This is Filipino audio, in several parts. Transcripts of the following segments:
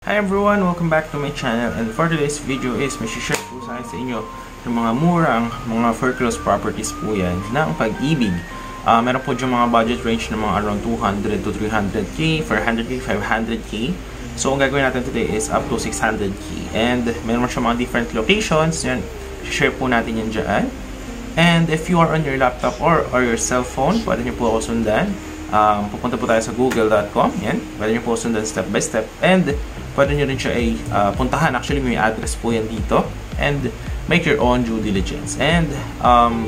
Hi everyone! Welcome back to my channel, and for today's video is may share po sa inyo ng mga murang mga foreclosed properties po yan ng Pag-ibig. Meron po dyan mga budget range ng mga around 200 to 300k, 400k, 500k. So ang gagawin natin today is up to 600k, and meron siya mga different locations. Yan, share po natin yan dyan. And if you are on your laptop or your cell phone, pwede nyo po ako sundan. Pupunta po tayo sa google.com. Yan, pwede nyo po sundan step by step, and pwede nyo rin siya ay puntahan. Actually, may address po yan dito. And make your own due diligence. And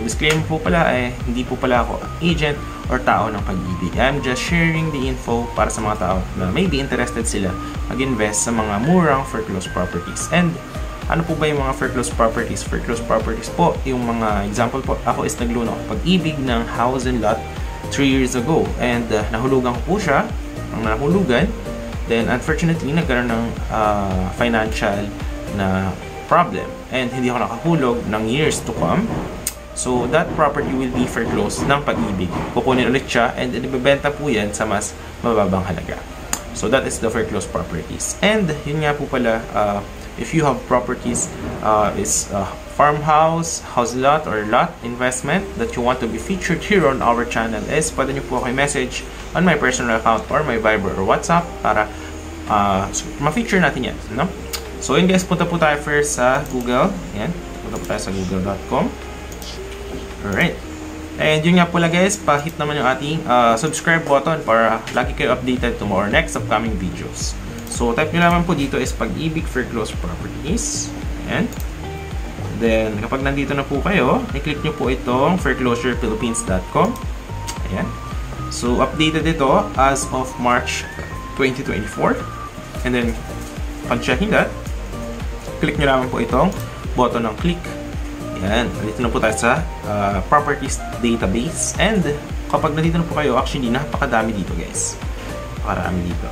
disclaimer po pala, hindi po pala ako agent or tao ng Pag-ibig. I'm just sharing the info para sa mga tao na maybe interested sila mag-invest sa mga murang foreclosed properties. And ano po ba yung mga foreclosed properties? Foreclosed properties po, yung mga example po, ako is nagloan ako Pag-ibig ng house and lot 3 years ago. And nahulugan ko po siya, ang nahulugan. Then, unfortunately, nagkaroon ng financial na problem. And hindi ako nakahulog ng years to come. So, that property will be foreclosed ng Pag-ibig. Kukunin ulit siya, and ibebenta po yan sa mas mababang halaga. So, that is the foreclosed properties. And, yun nga po pala, if you have properties, is farmhouse, house lot, or lot investment that you want to be featured here on our channel, is pwede nyo po ako message on my personal account or my Viber or WhatsApp para ma-feature natin yan, no? So yun guys, punta po tayo first sa Google. Yan, punta po tayo sa google.com. Alright. And yun nga pala guys, pa-hit naman yung ating subscribe button para lagi kayo updated to our next upcoming videos. So type nyo naman po dito is Pag-ibig Foreclosed Properties. Ayan. Then kapag nandito na po kayo, i-click nyo po itong foreclosurephilippines.com. Ayan. So updated ito as of March 2024. And then upon checking that, click nyo naman po itong button ng click. Ayan. Dito na po tayo sa properties database. And kapag nandito na po kayo, actually napakadami dito guys. Napakarami dito.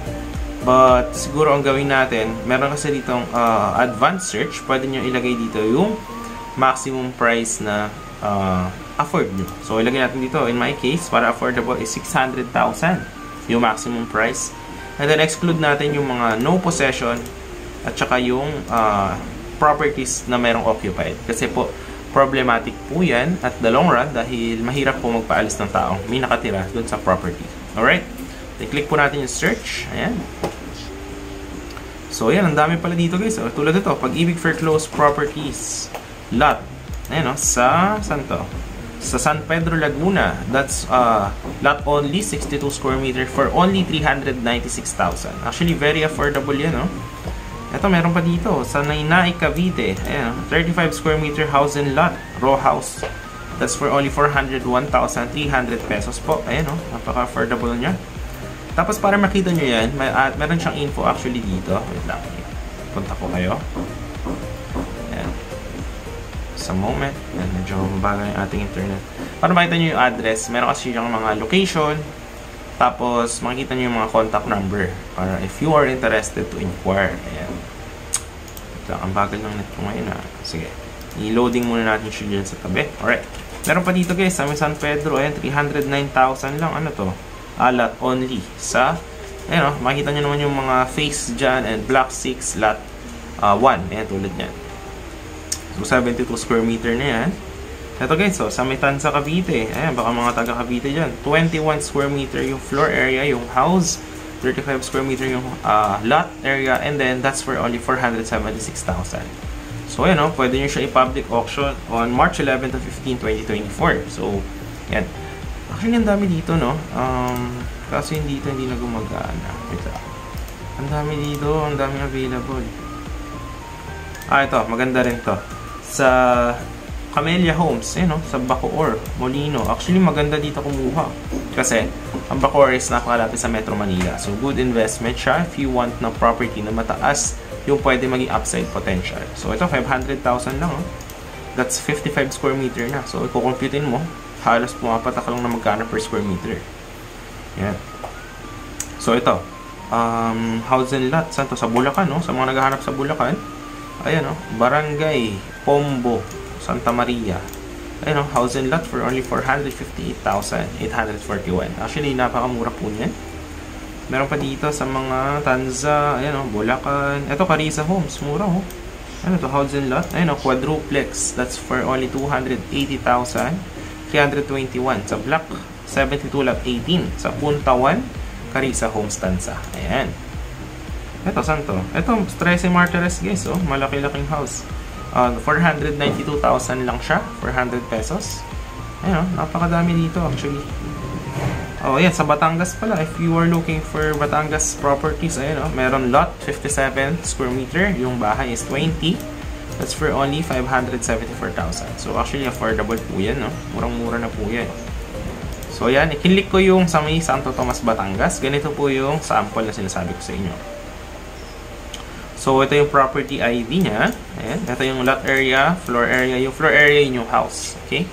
But siguro ang gawin natin, meron kasi ditong advanced search. Pwede nyo ilagay dito yung maximum price na afford nyo. So ilagay natin dito, in my case, para affordable is 600,000 yung maximum price. And then exclude natin yung mga no possession at saka yung properties na merong occupied. Kasi po, problematic po yan at the long run dahil mahirap po magpaalis ng taong may nakatira dun sa property. Alright? I-click po natin yung search. Ayan. So, ayan. Ang dami pala dito guys. Tulad ito, Pag-ibig Foreclosed Properties lot. Ayan o. Saan to? Sa San Pedro, Laguna. That's lot only, 62 square meter for only 396,000. Actually, very affordable yan, no? Ito, meron pa dito. Sa Nainai, Cavite. Ayan, 35 square meter house and lot. Row house. That's for only 401,300 pesos po. Ayan, no? Napaka-affordable niya. Tapos, para makita nyo yan, meron siyang info actually dito. Wait lang. Punta po kayo. Ayan. Sa moment. Ayan, medyo mabagal yung ating internet. Para makita nyo yung address, meron kasi yung mga location. Tapos, makikita nyo yung mga contact number. Para if you are interested to inquire. Ayan. Wait lang. Ang bagal ng net ko ngayon. Sige. I-loading muna natin siya dyan sa tabi. Alright. Meron pa dito guys, sa San Pedro. Ayan, 309,000 lang. Ano to? Lot only. Sa, ayan o. Makikita nyo naman yung mga face dyan. And block 6, lot 1. Ayan, tulad nyan. So, 72 square meter na yan. Ito guys, so, sa Tanza, Cavite. Ayan, baka mga taga Cavite dyan. 21 square meter yung floor area, yung house. 35 square meter yung lot area. And then, that's for only 476,000. So, ayan o. Pwede nyo siya i-public auction on March 11 to 15, 2024. So, yan. Actually, ang dami dito, no? Kaso hindi na gumagana. Wait lang. Ang dami dito. Ang dami available. Ito. Maganda rin to. Sa Camellia Homes, no? Sa Bacoor, Molino. Actually, maganda dito kumuha. Kasi, ang Bacoor is napakalapit sa Metro Manila. So, good investment siya if you want na property na mataas yung pwede maging upside potential. So, ito, 500,000 lang, oh. That's 55 square meter na. So, i-computein mo. Halos pumapatak lang na magkano per square meter. Yan. So, ito. House and lot. Saan to? Sa Bulacan, no? Sa mga naghahanap sa Bulacan. Ayan, no? Barangay Pombo, Santa Maria. Ayan, no? House and lot for only 458,841. Actually, napakamura po niyan. Meron pa dito sa mga Tanza, ayan o, Bulacan. Ito, Carissa Homes, mura o. Ano to, housing lot? Ayan o, quadruplex. That's for only 280,321. Sa Block 72 Lot 18. Sa Puntawan, Carissa Homes, Tanza. Ayan. Ito, saan to? Ito, 13 Martires guys, oh. Malaki-laking house. 492,000 lang siya. 400 pesos. Ayan, oh. Napakadami dito actually. Oh, ayan, sa Batangas pala. If you are looking for Batangas properties, ayan, oh, meron lot, 57 square meter. Yung bahay is 20. That's for only 574,000. So, actually, affordable po yan, no? Murang-mura na po yan. So, ayan, ikinlik ko yung sa may Santo Tomas, Batangas. Ganito po yung sample na sinasabi ko sa inyo. So, ito yung property ID niya. Ayan, ito yung lot area, floor area. Yung floor area yung house. Okay?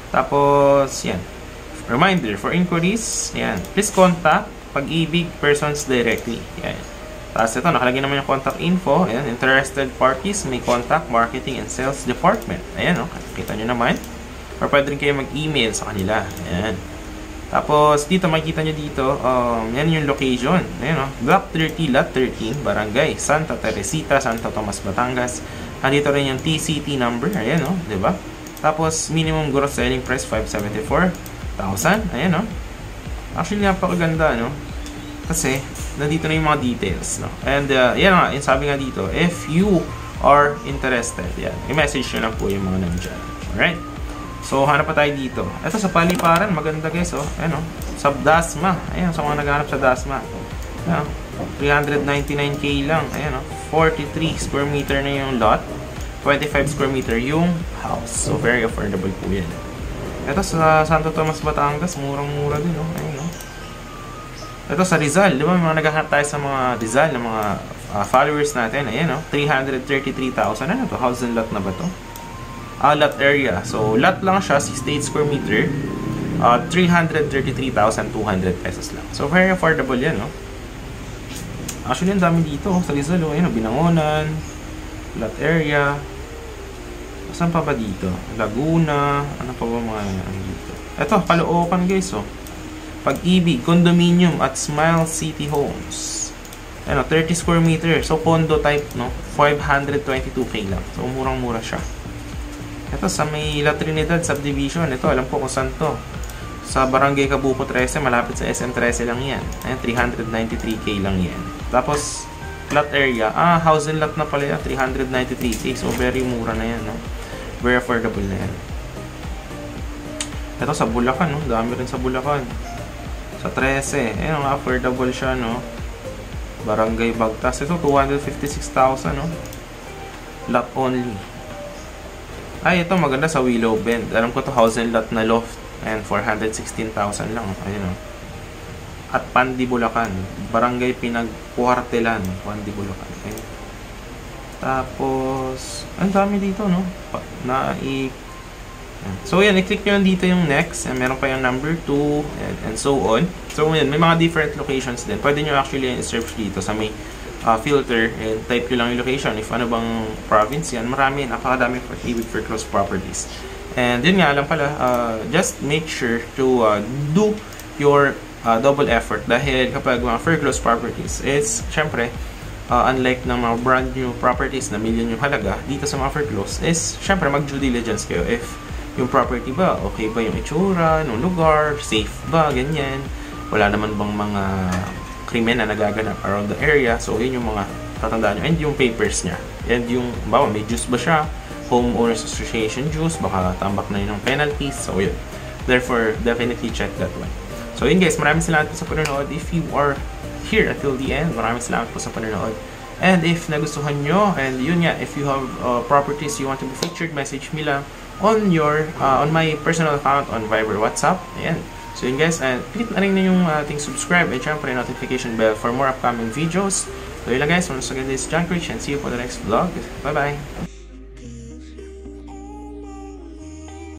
Tapos, yan. Reminder, for inquiries, yan, please contact Pag-ibig Persons directly. Yan. Tapos ito, nakalagay naman yung contact info. Ayan, interested parties may contact marketing and sales department. Ayan, kita nyo naman. Or pwede rin kayo mag-email sa kanila. Ayan. Tapos, dito, makikita nyo dito, yan yung location. Ayan, Block 30, Lot 13, Barangay Santa Teresita, Santo Tomas, Batangas. Nandito rin yung TCT number. Ayan, diba? Tapos, minimum gross selling price, 574,000. Ayan, Actually, napakaganda, Kasi, nandito na yung mga details, And, yan nga, yung sabi nga dito, if you are interested, yan, i-message nyo lang po yung mga nandiyan. Alright? So, hanap pa tayo dito. Ito, sa Paliparan, maganda guys, Ayan, sa Dasma. Ayan, sa mga naghanap sa Dasma. Ayan, 399k lang. Ayan, 43 square meter na yung lot. 25 square meter yung house. So, very affordable po yan. Ito sa Santo Tomas, Batangas, murang-mura din, Ayun, Ito sa Rizal, di ba? May mga naghahanap tayo sa mga Rizal, na mga followers natin. Ayan, 333,000. Ano to? House and lot na ba to? Lot area. So, lot lang siya, 68 square meter. 333,200 pesos lang. So, very affordable yan, Actually, ang dami dito, sa Rizal, Ayan, Binangonan, lot area. Saan pa ba dito? Laguna. Ano pa ba mga dito? Ito, Caloocan guys, Pag-ibig, condominium at Smile City Homes. 30 square meter. So, condo type, 522k lang. So, murang-mura siya. Ito, sa may La Trinidad Subdivision. Ito, alam ko kung saan to. Sa Barangay Kabuko 13, malapit sa SM 13 lang yan. 393k lang yan. Tapos, lot area. House and lot na pala yan. 393k. So, very mura na yan, Very affordable na yan. Ito sa Bulacan, Dami rin sa Bulacan. Sa 13. Ayan, affordable siya, Barangay Bagtas. Ito, 256,000, Lot only. Ay, ito, maganda sa Willow Bend. Alam ko to house and lot na loft. Ayan, 416,000 lang. Ayan, At Pandi, Bulacan. Barangay Pinagkuartelan. Pandi, Bulacan. Ayan. Tapos, ang dami dito, So, yan, i-click nyo lang dito yung next. And meron pa yung number 2, and so on. So, yan, may mga different locations din. Pwede nyo actually search dito sa may filter, and type nyo lang yung location. If ano bang province yan, marami, napakadami for Pag-ibig for close properties. And yun nga, alam pala, just make sure to do your double effort. Dahil kapag mga for close properties, it's, syempre, unlike ng mga brand new properties na million yung halaga, dito sa mga for close is, syempre, mag-due diligence kayo. If yung property ba, okay ba yung itsura, ng lugar, safe ba, ganyan. Wala naman bang mga krimen na nagaganap around the area. So, yun yung mga tatandaan nyo. And yung papers niya. And yung, bawa, may dues ba siya? Homeowners Association dues, baka tambak na yun ng penalties. So, yun. Therefore, definitely check that one. So, yun guys, maraming salamat po sa panonood. If you are here until the end, maraming salamat po sa panonood. And if nagustuhan nyo, and yun nga, if you have properties you want to be featured, message me lang on your on my personal account on Viber, WhatsApp. Ayan. So yun guys, and click na rin na yung ating subscribe and syempre notification bell for more upcoming videos. So yun lang guys, once again, this is John Rich and see you for the next vlog. Bye bye!